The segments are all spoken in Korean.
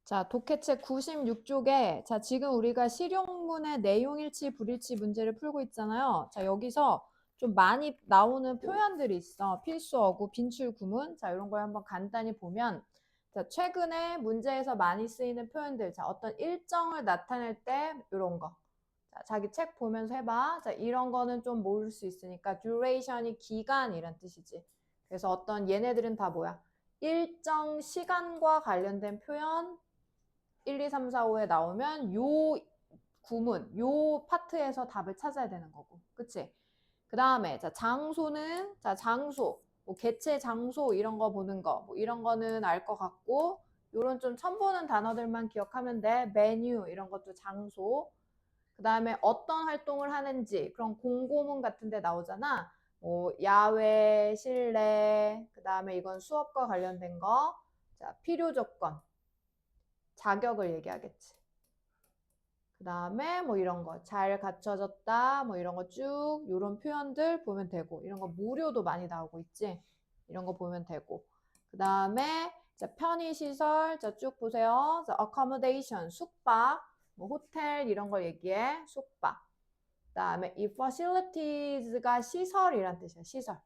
자, 독해책 96쪽에 자, 지금 우리가 실용문의 내용일치, 불일치 문제를 풀고 있잖아요. 자, 여기서 좀 많이 나오는 표현들이 있어. 필수어구, 빈출 구문. 자, 이런 걸 한번 간단히 보면 자, 최근에 문제에서 많이 쓰이는 표현들. 자, 어떤 일정을 나타낼 때 이런 거. 자, 자기 책 보면서 해봐. 자, 이런 거는 좀 모를 수 있으니까 duration이 기간이란 뜻이지. 그래서 어떤 얘네들은 다 뭐야? 일정 시간과 관련된 표현 1, 2, 3, 4, 5에 나오면 요 구문, 요 파트에서 답을 찾아야 되는 거고. 그치? 그 다음에, 자, 장소는, 자, 장소, 뭐, 개체 장소, 이런 거 보는 거, 뭐, 이런 거는 알 것 같고, 요런 좀 처음 보는 단어들만 기억하면 돼. 메뉴, 이런 것도 장소. 그 다음에 어떤 활동을 하는지, 그런 공고문 같은 데 나오잖아. 뭐, 야외, 실내, 그 다음에 이건 수업과 관련된 거. 자, 필요 조건. 자격을 얘기하겠지. 그 다음에 뭐 이런 거 잘 갖춰졌다 뭐 이런 거 쭉 이런 표현들 보면 되고 이런 거 무료도 많이 나오고 있지. 이런 거 보면 되고 그 다음에 자 편의시설 자 쭉 보세요. 자 accommodation 숙박 뭐 호텔 이런 걸 얘기해. 숙박. 그 다음에 이 facilities가 시설이란 뜻이야. 시설.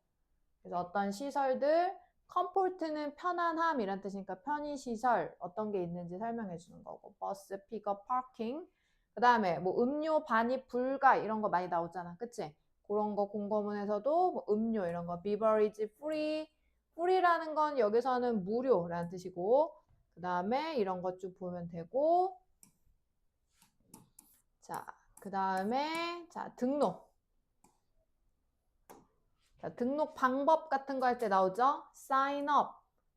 그래서 어떤 시설들 comfort는 편안함 이란 뜻이니까 편의시설 어떤 게 있는지 설명해 주는 거고 버스, 픽업, 파킹 그 다음에 뭐 음료 반입 불가 이런 거 많이 나오잖아. 그치? 그런 거 공고문에서도 뭐 음료 이런 거 beverage free free라는 건 여기서는 무료라는 뜻이고 그 다음에 이런 것 쭉 보면 되고 자 그 다음에 자 등록 자, 등록 방법 같은 거 할 때 나오죠? sign up,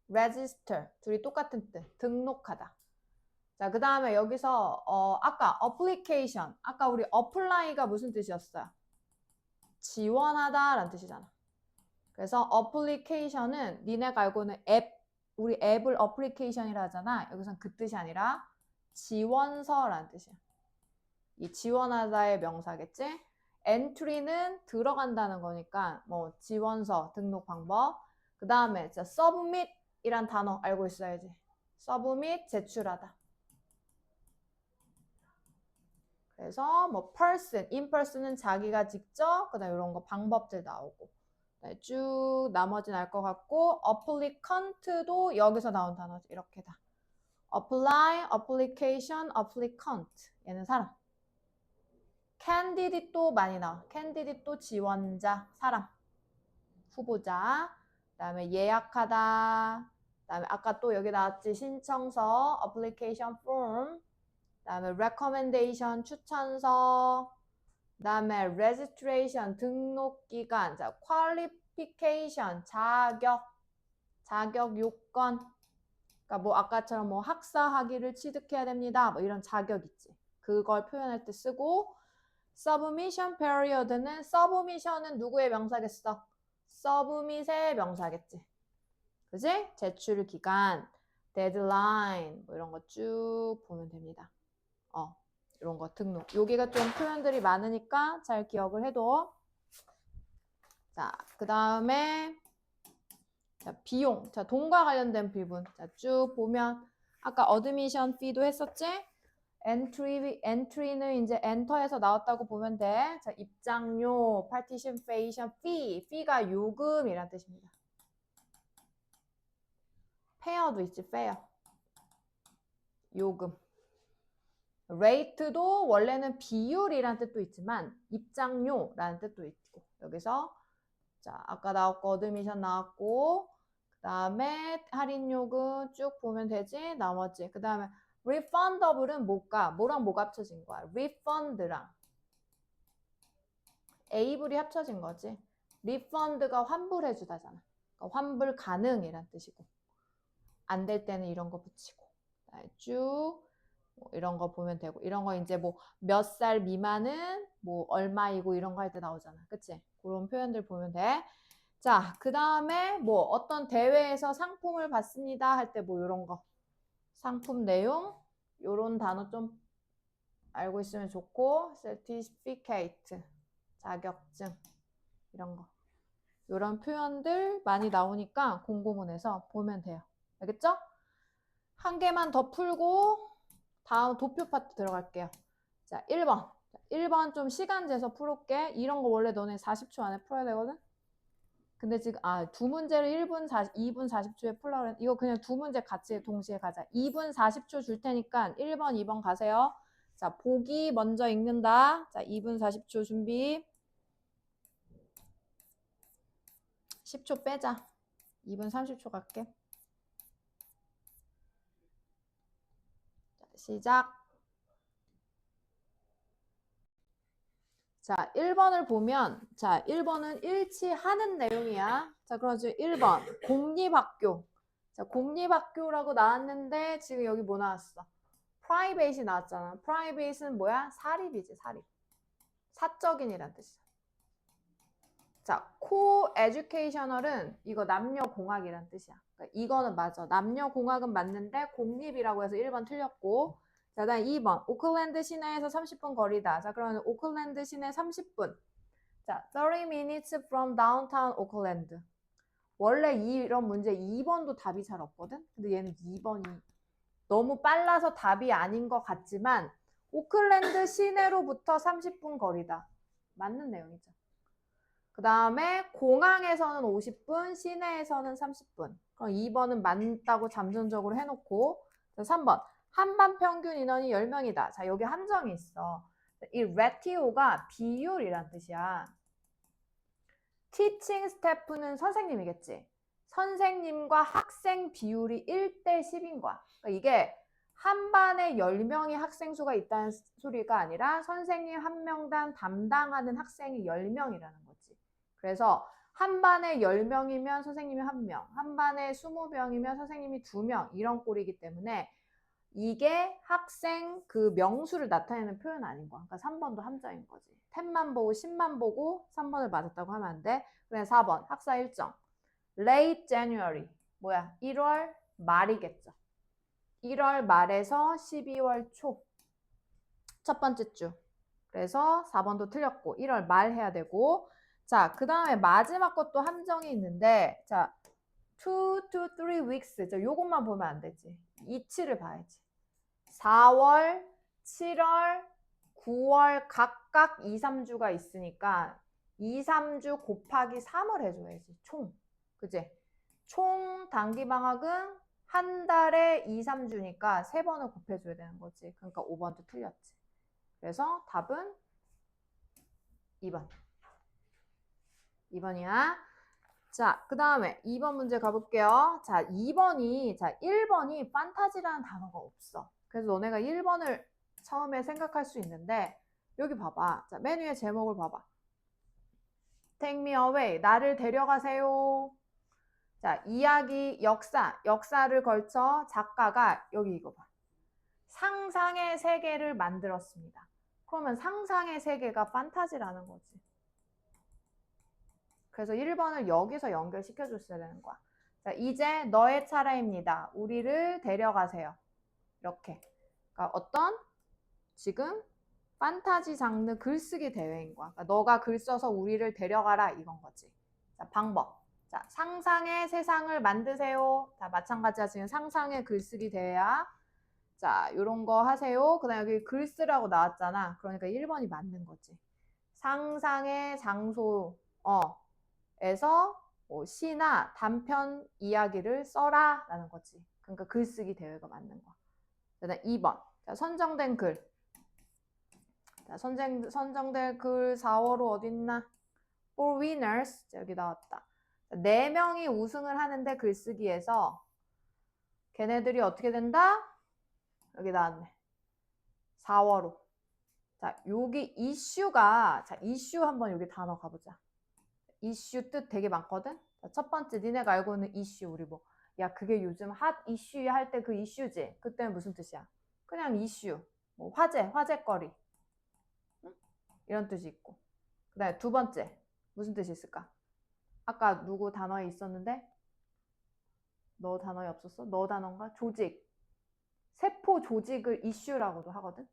register 둘이 똑같은 뜻 등록하다. 자, 그 다음에 여기서 아까 application 아까 우리 apply가 무슨 뜻이었어요? 지원하다 라는 뜻이잖아. 그래서 application은 니네가 알고는 앱 우리 앱을 application이라 하잖아. 여기선 그 뜻이 아니라 지원서라는 뜻이야. 이 지원하다의 명사겠지? entry는 들어간다는 거니까 뭐 지원서 등록 방법 그 다음에 submit 이란 단어 알고 있어야지. submit 제출하다. 그래서 뭐 person, in person은 자기가 직접 그다음 이런 거 방법들 나오고 쭉 나머지는 알 것 같고 applicant도 여기서 나온 단어지 이렇게 다. apply, application, applicant 얘는 사람. candidate도 많이 나와. candidate도 지원자, 사람, 후보자. 그다음에 예약하다. 그다음에 아까 또 여기 나왔지 신청서, application form. 그다음에 recommendation 추천서. 그다음에 registration 등록 기간. 자, qualification 자격 요건. 그러니까 뭐 아까처럼 뭐 학사 학위를 취득해야 됩니다. 뭐 이런 자격 있지. 그걸 표현할 때 쓰고. submission period는 submission은 누구의 명사겠어? submit의 명사겠지. 그지? 제출 기간, deadline 뭐 이런 거 쭉 보면 됩니다. 이런 거 등록. 여기가 좀 표현들이 많으니까 잘 기억을 해둬. 자, 그 다음에 자, 비용. 자, 돈과 관련된 부분. 자, 쭉 보면 아까 admission fee도 했었지? entry는 이제 enter에서 나왔다고 보면 돼. 자, 입장료, participation fee, fee가 요금이란 뜻입니다. fare도 있지, fare. 요금. rate도 원래는 비율이란 뜻도 있지만 입장료라는 뜻도 있고 여기서 자, 아까 나왔고 admission 나왔고 그 다음에 할인요금 쭉 보면 되지. 나머지. 그 다음에 refundable은 뭘까? 뭐랑 뭐가 합쳐진 거야? refund랑 able이 합쳐진 거지. refund가 환불해주다잖아. 그러니까 환불 가능이란 뜻이고 안 될 때는 이런 거 붙이고 쭉 뭐 이런 거 보면 되고 이런 거 이제 뭐 몇 살 미만은 뭐 얼마이고 이런 거 할 때 나오잖아. 그치? 그런 표현들 보면 돼. 자, 그 다음에 뭐 어떤 대회에서 상품을 받습니다 할 때 뭐 이런 거 상품 내용 요런 단어 좀 알고 있으면 좋고 certificate 자격증 이런 거 이런 표현들 많이 나오니까 공고문에서 보면 돼요. 알겠죠? 한 개만 더 풀고 다음 도표 파트 들어갈게요. 자, 1번. 1번 좀 시간 재서 풀을게. 이런 거 원래 너네 40초 안에 풀어야 되거든? 근데 지금 두 문제를 2분 40초에 풀려고 그랬. 이거 그냥 두 문제 같이 동시에 가자. 2분 40초 줄 테니까 1번, 2번 가세요. 자, 보기 먼저 읽는다. 자, 2분 40초 준비. 10초 빼자. 2분 30초 갈게. 자, 시작. 자, 1번을 보면, 자, 1번은 일치하는 내용이야. 자, 그러죠. 1번, 공립학교. 자, 공립학교라고 나왔는데, 지금 여기 뭐 나왔어? 프라이베이트 나왔잖아. 프라이베이트는 뭐야? 사립이지, 사립. 사적인이란 뜻이야. 자, 코에듀케이셔널은 이거 남녀공학이란 뜻이야. 그러니까 이거는 맞아. 남녀공학은 맞는데, 공립이라고 해서 1번 틀렸고, 자, 다음 2번. 오클랜드 시내에서 30분 거리다. 자, 그러면 오클랜드 시내 30분. 자, 30 minutes from downtown 오클랜드. 원래 이런 문제 2번도 답이 잘 없거든? 근데 얘는 2번이 너무 빨라서 답이 아닌 것 같지만 오클랜드 시내로부터 30분 거리다. 맞는 내용이죠. 그 다음에 공항에서는 50분, 시내에서는 30분. 그럼 2번은 맞다고 잠정적으로 해놓고 3번. 한반 평균 인원이 10명이다. 자, 여기 함정이 있어. 이 ratio가 비율이란 뜻이야. teaching staff는 선생님이겠지. 선생님과 학생 비율이 1대 10인 거야. 그러니까 이게 한 반에 10명의 학생 수가 있다는 소리가 아니라 선생님 한 명당 담당하는 학생이 10명이라는 거지. 그래서 한 반에 10명이면 선생님이 1명, 한 반에 20명이면 선생님이 2명 이런 꼴이기 때문에 이게 학생 그 명수를 나타내는 표현 아닌 거야. 그러니까 3번도 함정인 거지. 10만 보고 10만 보고 3번을 맞았다고 하면 안 돼. 그래 4번 학사 일정. Late January 뭐야? 1월 말이겠죠. 1월 말에서 12월 초. 첫 번째 주. 그래서 4번도 틀렸고 1월 말 해야 되고 자, 그 다음에 마지막 것도 함정이 있는데 자, 2 to 3 weeks. 저 요것만 보면 안 되지. 이치를 봐야지. 4월, 7월, 9월 각각 2, 3주가 있으니까 2, 3주 곱하기 3을 해줘야지. 총. 그치? 총 단기방학은 한 달에 2, 3주니까 3번을 곱해줘야 되는 거지. 그러니까 5번도 틀렸지. 그래서 답은 2번. 2번이야. 자, 그 다음에 2번 문제 가볼게요. 자, 2번이, 자, 1번이 판타지라는 단어가 없어. 그래서 너네가 1번을 처음에 생각할 수 있는데, 여기 봐봐. 자, 맨 위에 제목을 봐봐. Take me away. 나를 데려가세요. 자, 이야기, 역사를 걸쳐 작가가, 여기 이거 봐. 상상의 세계를 만들었습니다. 그러면 상상의 세계가 판타지라는 거지. 그래서 1번을 여기서 연결시켜 줬어야 되는 거야. 자, 이제 너의 차례입니다. 우리를 데려가세요. 이렇게. 그러니까 어떤 지금 판타지 장르 글쓰기 대회인 거야. 그러니까 너가 글 써서 우리를 데려가라 이건 거지. 자, 방법. 자, 상상의 세상을 만드세요. 자, 마찬가지야. 지금 상상의 글쓰기 대회야. 자, 요런 거 하세요. 그 다음에 여기 글 쓰라고 나왔잖아. 그러니까 1번이 맞는 거지. 상상의 장소, 에서 뭐 시나 단편 이야기를 써라 라는 거지. 그러니까 글쓰기 대회가 맞는 거야. 그다음 2번. 자, 선정된 글. 자, 선정된 글 4월호 어딨나? For winners. 자, 여기 나왔다. 4명이 우승을 하는데 글쓰기에서 걔네들이 어떻게 된다? 여기 나왔네. 4월호. 자, 여기 이슈가, 자, 이슈 한번 여기 단어 가보자. 이슈 뜻 되게 많거든? 첫 번째, 니네가 알고 있는 이슈, 우리 뭐, 야, 그게 요즘 핫 이슈 할 때 그 이슈지? 그때는 무슨 뜻이야? 그냥 이슈, 뭐, 화제거리. 응? 이런 뜻이 있고. 그 다음에 두 번째, 무슨 뜻이 있을까? 아까 누구 단어에 있었는데? 너 단어에 없었어? 너 단어인가? 조직. 세포 조직을 이슈라고도 하거든?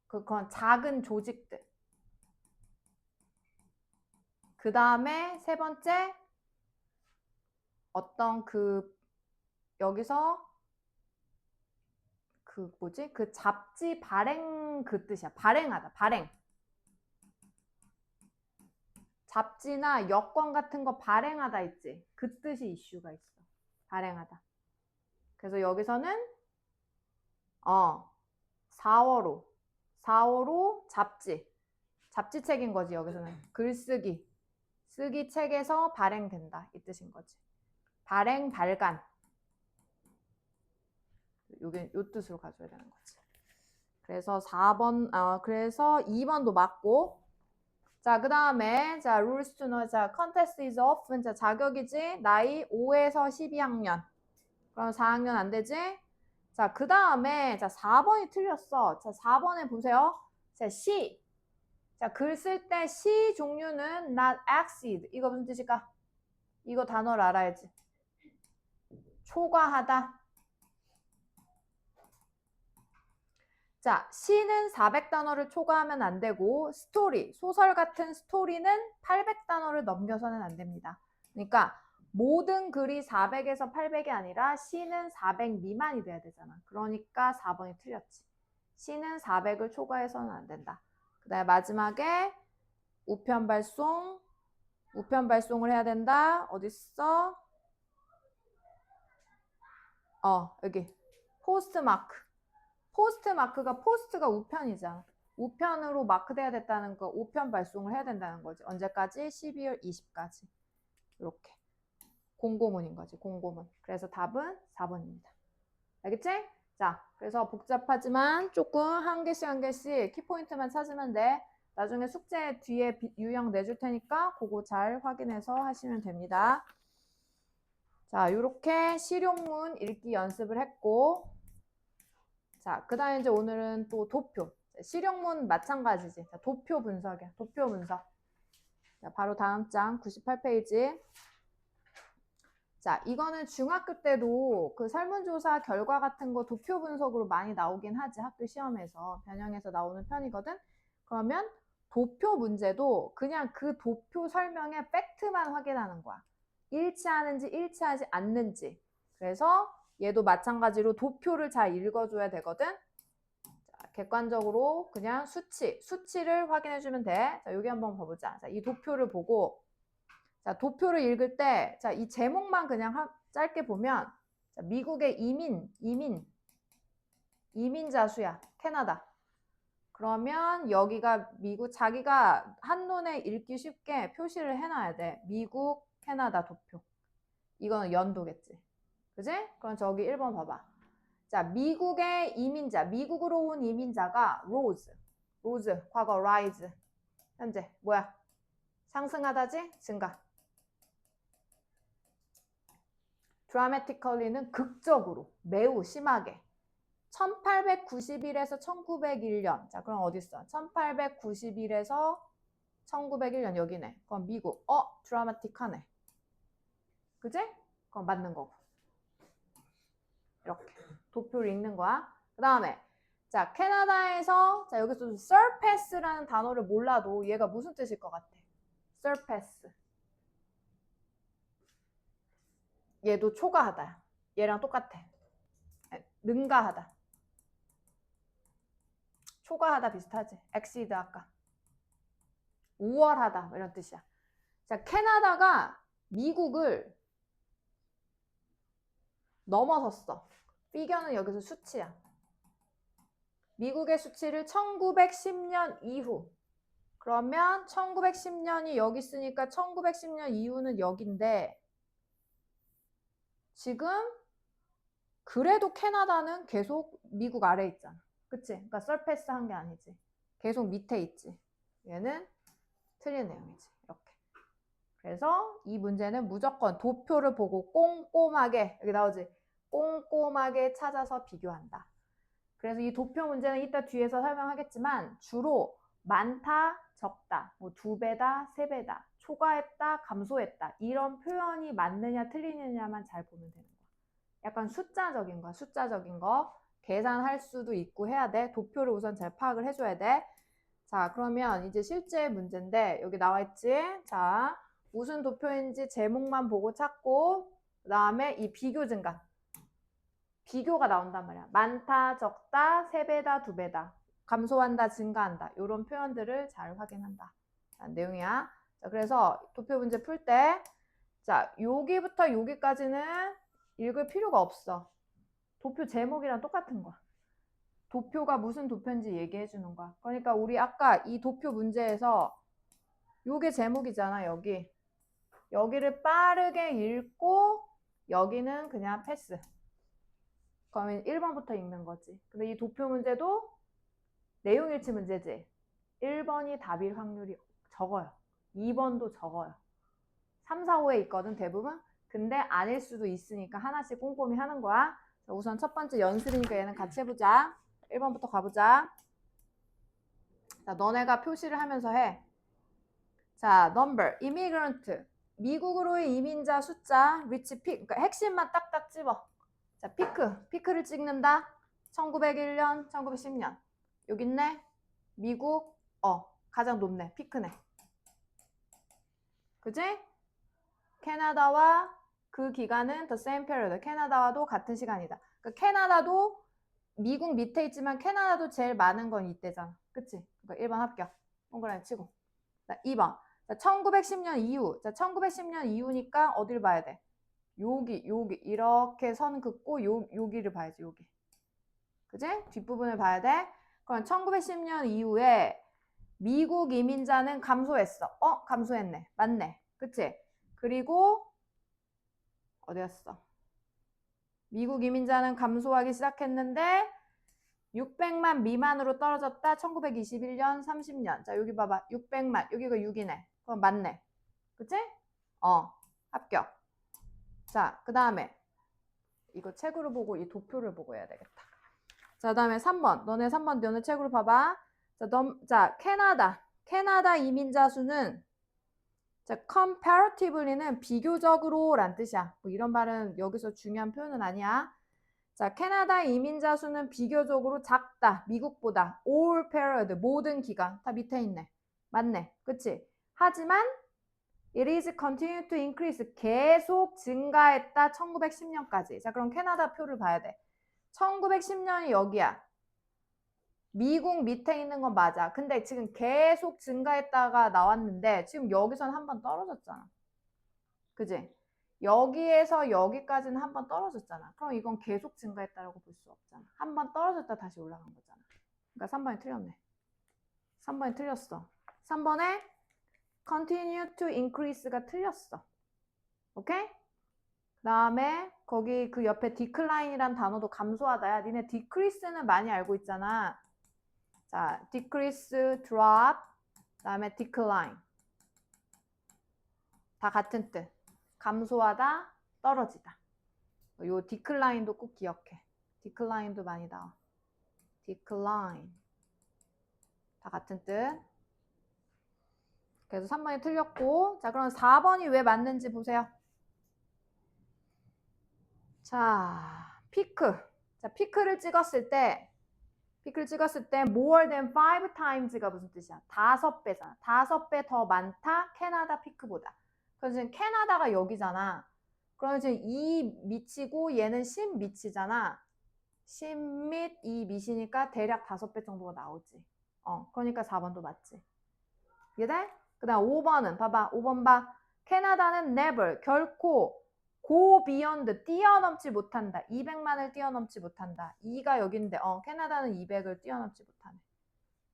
그건 작은 조직들. 그 다음에 세 번째, 어떤 여기서 그 뭐지? 그 잡지 발행 그 뜻이야. 발행하다. 발행. 잡지나 여권 같은 거 발행하다 있지. 그 뜻이 이슈가 있어. 발행하다. 그래서 여기서는 4월호 잡지. 잡지책인 거지 여기서는. 글쓰기. 쓰기 책에서 발행된다. 이 뜻인 거지. 발행, 발간. 요게 요 뜻으로 가져야 되는 거지. 그래서 4번, 그래서 2번도 맞고. 자, 그 다음에, 자, rules to know. 자, contest is often. 자, 자격이지. 나이 5에서 12학년. 그럼 4학년 안 되지? 자, 그 다음에, 자, 4번이 틀렸어. 자, 4번에 보세요. 자, 시. 자, 글 쓸 때 시 종류는 not exceed. 이거 무슨 뜻일까? 이거 단어를 알아야지. 초과하다. 자, 시는 400단어를 초과하면 안 되고 스토리, 소설 같은 스토리는 800단어를 넘겨서는 안 됩니다. 그러니까 모든 글이 400에서 800이 아니라 시는 400 미만이 돼야 되잖아. 그러니까 4번이 틀렸지. 시는 400을 초과해서는 안 된다. 그 다음에 마지막에 우편 발송을 해야 된다. 어딨어? 여기 포스트마크. 포스트마크가 포스트가 우편이잖아. 우편으로 마크돼야 됐다는 거, 우편 발송을 해야 된다는 거지. 언제까지? 12월 20까지. 이렇게. 공고문인 거지, 공고문. 그래서 답은 4번입니다. 알겠지? 자, 그래서 복잡하지만 조금 한 개씩 키포인트만 찾으면 돼. 나중에 숙제 뒤에 유형 내줄 테니까 그거 잘 확인해서 하시면 됩니다. 자, 요렇게 실용문 읽기 연습을 했고, 자, 그 다음에 이제 오늘은 또 도표. 실용문 마찬가지지. 자, 도표 분석이야. 도표 분석. 자, 바로 다음 장 98페이지. 자, 이거는 중학교 때도 그 설문조사 결과 같은 거 도표 분석으로 많이 나오긴 하지. 학교 시험에서. 변형해서 나오는 편이거든. 그러면 도표 문제도 그냥 그 도표 설명의 팩트만 확인하는 거야. 일치하는지 일치하지 않는지. 그래서 얘도 마찬가지로 도표를 잘 읽어줘야 되거든. 자, 객관적으로 그냥 수치를 확인해주면 돼. 자, 여기 한번 봐보자. 자, 이 도표를 보고, 자, 도표를 읽을 때, 자, 이 제목만 그냥 짧게 보면, 자, 미국의 이민자 수야, 캐나다. 그러면 여기가 미국, 자기가 한눈에 읽기 쉽게 표시를 해놔야 돼. 미국, 캐나다 도표. 이거는 연도겠지. 그지? 그럼 저기 1번 봐봐. 자, 미국의 이민자, 미국으로 온 이민자가 로즈, 과거 rise, 현재 뭐야? 상승하다지? 증가. dramatically는 극적으로, 매우 심하게. 1891에서 1901년. 자, 그럼 어디 있어? 1891에서 1901년 여기네. 그럼 미국. 드라마틱하네. 그지? 그럼 맞는 거고. 이렇게 도표를 읽는 거야. 그 다음에 자, 캐나다에서 자, 여기서 surpass라는 단어를 몰라도 얘가 무슨 뜻일 것 같아? surpass. 얘도 초과하다. 얘랑 똑같아. 능가하다. 초과하다 비슷하지. exceed 아까. 우월하다 이런 뜻이야. 자, 캐나다가 미국을 넘어섰어. 피겨는 여기서 수치야. 미국의 수치를 1910년 이후. 그러면 1910년이 여기 있으니까 1910년 이후는 여긴데 지금 그래도 캐나다는 계속 미국 아래에 있잖아. 그치? 그러니까 서패스 한 게 아니지. 계속 밑에 있지. 얘는 틀린 내용이지. 이렇게. 그래서 이 문제는 무조건 도표를 보고 꼼꼼하게, 여기 나오지? 꼼꼼하게 찾아서 비교한다. 그래서 이 도표 문제는 이따 뒤에서 설명하겠지만 주로 많다, 적다, 뭐 2배다, 3배다, 초과했다, 감소했다 이런 표현이 맞느냐 틀리느냐만 잘 보면 되는 거야. 약간 숫자적인 거야. 숫자적인 거 계산할 수도 있고 해야 돼. 도표를 우선 잘 파악을 해줘야 돼. 자, 그러면 이제 실제 문제인데 여기 나와 있지? 자, 무슨 도표인지 제목만 보고 찾고 그 다음에 이 비교 증가. 비교가 나온단 말이야. 많다, 적다, 3배다, 2배다. 감소한다, 증가한다. 이런 표현들을 잘 확인한다. 내용이야. 자, 그래서 도표 문제 풀 때, 자, 여기부터 여기까지는 읽을 필요가 없어. 도표 제목이랑 똑같은 거야. 도표가 무슨 도표인지 얘기해 주는 거야. 그러니까 우리 아까 이 도표 문제에서 요게 제목이잖아, 여기. 여기를 빠르게 읽고 여기는 그냥 패스. 그러면 1번부터 읽는 거지. 근데 이 도표 문제도 내용일치 문제지. 1번이 답일 확률이 적어요. 2번도 적어요. 3, 4, 5에 있거든, 대부분. 근데 아닐 수도 있으니까 하나씩 꼼꼼히 하는 거야. 자, 우선 첫 번째 연습이니까 얘는 같이 해보자. 1번부터 가보자. 자, 너네가 표시를 하면서 해. 자, number, immigrant. 미국으로의 이민자 숫자, which pick. 그러니까 핵심만 딱딱 집어. 자, 피크를 찍는다. 1901년, 1910년. 여기 있네. 미국, 가장 높네. 피크네. 그지? 캐나다와 그 기간은 the same period. 캐나다와도 같은 시간이다. 그러니까 캐나다도 미국 밑에 있지만 캐나다도 제일 많은 건 이때잖아. 그치? 그러니까 1번 합격. 동그라미 치고. 자, 2번. 자, 1910년 이후. 자, 1910년 이후니까 어딜 봐야 돼? 여기 이렇게 선 긋고 여기를 봐야지. 여기. 그지? 뒷부분을 봐야 돼. 그럼 1910년 이후에 미국 이민자는 감소했어. 감소했네. 맞네. 그치? 그리고 어디였어? 미국 이민자는 감소하기 시작했는데 600만 미만으로 떨어졌다. 1921년, 30년. 자, 여기 봐봐. 600만. 여기가 6이네. 그럼 맞네. 그치? 합격. 자, 그 다음에 이거 책으로 보고 이 도표를 보고 해야 되겠다. 자, 그 다음에 3번. 너네 3번 너네 책으로 봐봐. 자, 캐나다 이민자 수는 자, comparatively는 비교적으로 란 뜻이야. 뭐 이런 말은 여기서 중요한 표현은 아니야. 자, 캐나다 이민자 수는 비교적으로 작다. 미국보다. all period, 모든 기간. 다 밑에 있네. 맞네. 그치? 하지만 it is continue to increase. 계속 증가했다. 1910년까지. 자, 그럼 캐나다 표를 봐야 돼. 1910년이 여기야. 미국 밑에 있는 건 맞아. 근데 지금 계속 증가했다가 나왔는데 지금 여기선 한 번 떨어졌잖아. 그지? 여기에서 여기까지는 한 번 떨어졌잖아. 그럼 이건 계속 증가했다라고 볼 수 없잖아. 한 번 떨어졌다 다시 올라간 거잖아. 그러니까 3번이 틀렸네. 3번이 틀렸어. 3번에 continue to increase가 틀렸어. 오케이? 그 다음에 거기 그 옆에 decline이란 단어도 감소하다야. 니네 decrease는 많이 알고 있잖아. 자, decrease, drop, 그 다음에 decline. 다 같은 뜻. 감소하다, 떨어지다. 요 decline도 꼭 기억해. decline도 많이 나와. decline. 다 같은 뜻. 그래서 3번이 틀렸고, 자, 그럼 4번이 왜 맞는지 보세요. 자, 피크. 자, 피크를 찍었을 때 more than 5 times가 무슨 뜻이야? 5배잖아. 5배 더 많다. 캐나다 피크보다. 그래서 지금 캐나다가 여기잖아. 그러면 지금 2 밑이고 얘는 10 밑이잖아. 10 밑, 2 밑이니까 대략 5배 정도가 나오지. 그러니까 4번도 맞지. 이해돼? 그 다음 5번은 봐봐. 5번 봐. 캐나다는 never, 결코 go beyond, 뛰어넘지 못한다. 200만을 뛰어넘지 못한다. 2가 여긴데 캐나다는 200을 뛰어넘지 못하네.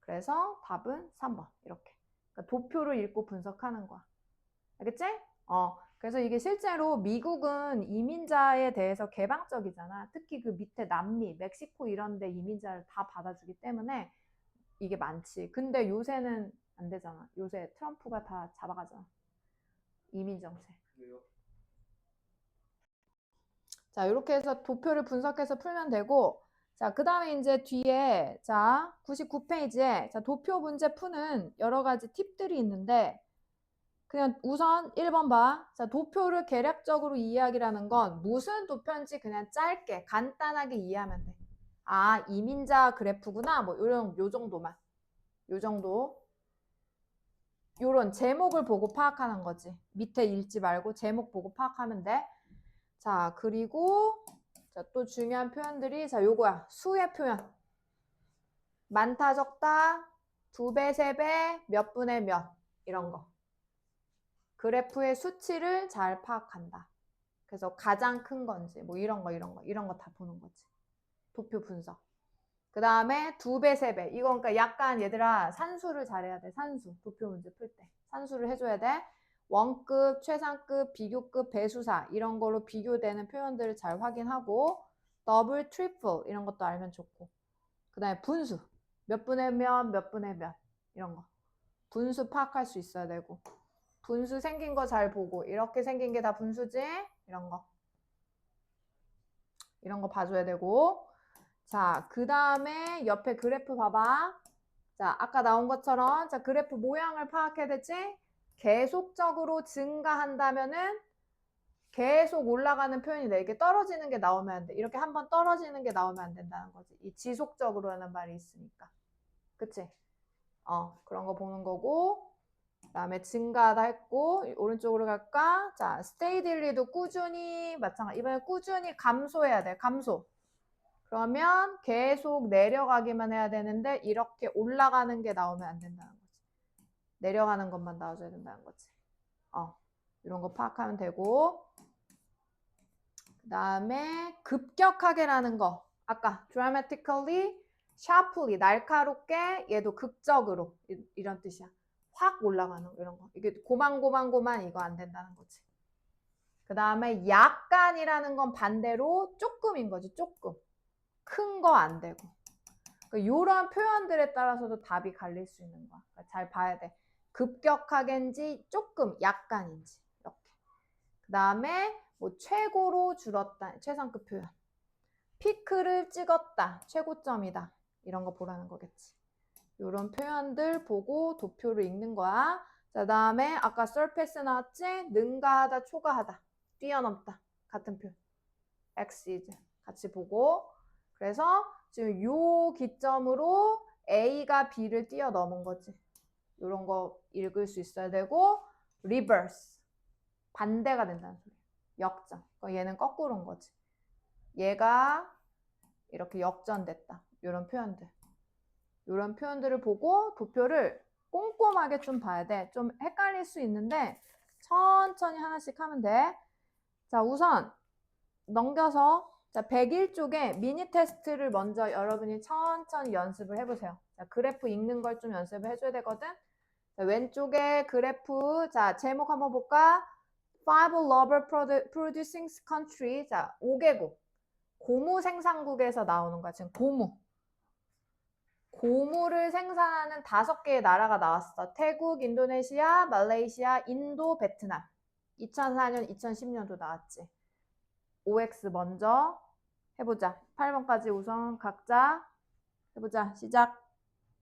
그래서 답은 3번. 이렇게. 그러니까 도표를 읽고 분석하는 거야. 알겠지? 그래서 이게 실제로 미국은 이민자에 대해서 개방적이잖아. 특히 그 밑에 남미, 멕시코 이런 데 이민자를 다 받아주기 때문에 이게 많지. 근데 요새는 안 되잖아. 요새 트럼프가 다 잡아가잖아. 이민 정책. 왜요? 자, 이렇게 해서 도표를 분석해서 풀면 되고, 자, 그 다음에 이제 뒤에, 자, 99페이지에, 자, 도표 문제 푸는 여러 가지 팁들이 있는데, 그냥 우선 1번 봐. 자, 도표를 계략적으로 이해하기라는 건 무슨 도표인지 그냥 짧게, 간단하게 이해하면 돼. 아, 이민자 그래프구나. 뭐, 요 정도만. 요 정도. 요런 제목을 보고 파악하는 거지. 밑에 읽지 말고 제목 보고 파악하면 돼. 자, 그리고 자, 또 중요한 표현들이 자, 요거야. 수의 표현. 많다, 적다, 2배, 3배, 몇 분의 몇 이런 거. 그래프의 수치를 잘 파악한다. 그래서 가장 큰 건지 뭐 이런 거 다 보는 거지. 도표 분석. 그 다음에 2배, 3배. 이거 그러니까 약간 얘들아 산수를 잘해야 돼. 산수. 도표 문제 풀 때. 산수를 해줘야 돼. 원급, 최상급, 비교급, 배수사 이런 걸로 비교되는 표현들을 잘 확인하고 더블, 트리플 이런 것도 알면 좋고 그 다음에 분수. 몇 분의 몇 분의 몇 이런 거. 분수 파악할 수 있어야 되고 분수 생긴 거 잘 보고 이렇게 생긴 게 다 분수지? 이런 거 봐줘야 되고 자, 그 다음에 옆에 그래프 봐봐. 자, 아까 나온 것처럼 자, 그래프 모양을 파악해야 되지? 계속적으로 증가한다면은 계속 올라가는 표현이 돼. 이렇게 떨어지는 게 나오면 안 돼. 이렇게 한번 떨어지는 게 나오면 안 된다는 거지. 이 지속적으로라는 말이 있으니까. 그치? 그런 거 보는 거고 그 다음에 증가하다 했고 오른쪽으로 갈까? 자, stay daily도 꾸준히 마찬가지. 이번에 꾸준히 감소해야 돼. 감소. 그러면 계속 내려가기만 해야 되는데 이렇게 올라가는 게 나오면 안 된다는 거지. 내려가는 것만 나와줘야 된다는 거지. 이런 거 파악하면 되고 그 다음에 급격하게라는 거. 아까 dramatically, sharply, 날카롭게 얘도 극적으로 이런 뜻이야. 확 올라가는 거, 이런 거. 이게 고만 이거 안 된다는 거지. 그 다음에 약간이라는 건 반대로 조금인 거지. 조금. 큰 거 안 되고. 이런 표현들에 따라서도 답이 갈릴 수 있는 거야. 잘 봐야 돼. 급격하게인지 조금 약간인지 이렇게. 그 다음에 뭐 최고로 줄었다. 최상급 표현. 피크를 찍었다. 최고점이다. 이런 거 보라는 거겠지. 이런 표현들 보고 도표를 읽는 거야. 자, 다음에 아까 surface 나왔지? 능가하다, 초과하다. 뛰어넘다. 같은 표현. exceed. 같이 보고. 그래서 지금 요 기점으로 A가 B를 뛰어넘은 거지. 이런 거 읽을 수 있어야 되고 reverse. 반대가 된다는 소리야. 역전. 얘는 거꾸로인 거지. 얘가 이렇게 역전됐다. 이런 표현들. 이런 표현들을 보고 도표를 꼼꼼하게 좀 봐야 돼. 좀 헷갈릴 수 있는데 천천히 하나씩 하면 돼. 자, 우선 넘겨서 자, 101쪽에 미니 테스트를 먼저 여러분이 천천히 연습을 해보세요. 자, 그래프 읽는 걸 좀 연습을 해줘야 되거든. 자, 왼쪽에 그래프, 자, 제목 한번 볼까? Five rubber producing country. 자, 5개국. 고무 생산국에서 나오는 거야. 지금 고무. 고무를 생산하는 5개의 나라가 나왔어. 태국, 인도네시아, 말레이시아, 인도, 베트남. 2004년, 2010년도 나왔지. OX 먼저 해보자. 8번까지 우선 각자 해보자. 시작.